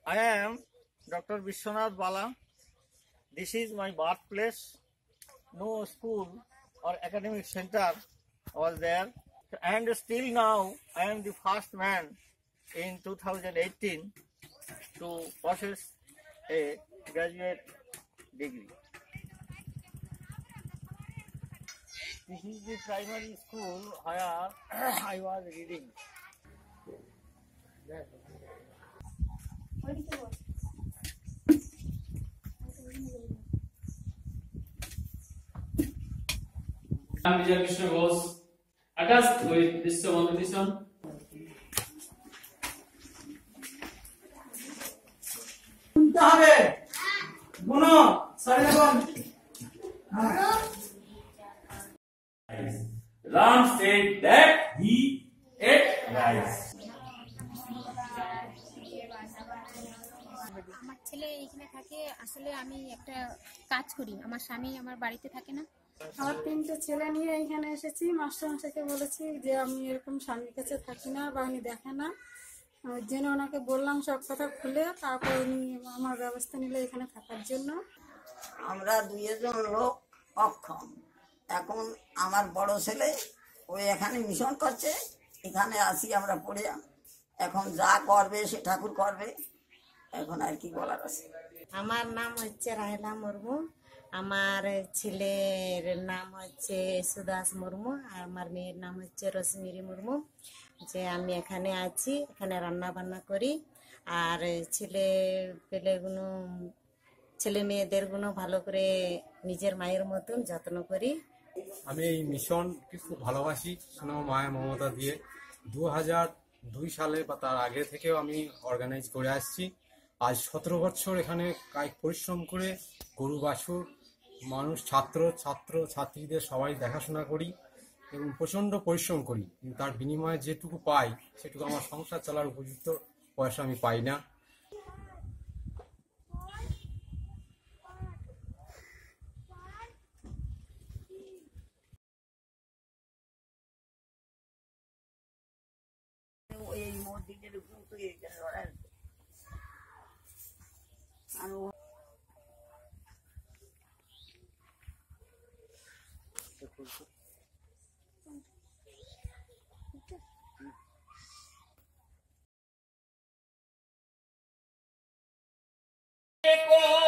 I am Dr. Vishwanath Bala. This is my birthplace. No school or academic center was there. And still now, I am the first man in 2018 to possess a graduate degree. This is the primary school where I was reading. I'm Vijay Krishna Ghosh, attached with Mr. Motivation. Ram said that he ate rice. আমার ছেলে এখানে থাকে। আসলে আমি একটা কাজ করি, আমার স্বামী আমার বাড়িতে থাকে না। আমার 3টে ছেলে নিয়ে এখানে এসেছি। মাস্টারমশাইকে বলেছি যে আমি এরকম স্বামীর কাছে থাকি না বা উনি দেখে না, ওই জন্য ওনাকে বললাম সব কথা খুলে, তারপর উনি আমার ব্যবস্থা নিলে এখানে থাকার জন্য। আমরা দুইজন লোক অক্ষম। এখন আমার বড় ছেলে ওই এখানে মিশন করছে, এখানে আসি আমরা পড়ে। এখন যা করবে সে ঠাকুর করবে, এখন আর কি বলার আছে। আমার নাম হচ্ছে রাহেলা মুর্মু, আমার ছেলের নাম হচ্ছে সুদাস মুর্মু, আর আমার মেয়ের নাম হচ্ছে রশ্মিরি মুর্মু। যে আমি এখানে আছি, এখানে রান্না বান্না করি, আর ছেলে মেয়েদেরগুলো ভালো করে নিজের মায়ের মতন যত্ন করি। আমি এই মিশনকে খুব ভালোবাসি, স্নেহ মায়া মমতা দিয়ে 2002 সালে বা তার আগে থেকেও আমি অর্গানাইজ করে আসছি। আজ 17 বছর এখানে কায়িক পরিশ্রম করে গরু বাছুর মানুষ ছাত্রীদের সবাই দেখাশোনা করি এবং প্রচণ্ড পরিশ্রম করি, কিন্তু তার বিনিময়ে যেটুকু পাই সেটুকু আমার সংসার চলার উপযুক্ত পয়সা আমি পাই না। এই মসজিদের উপর Eko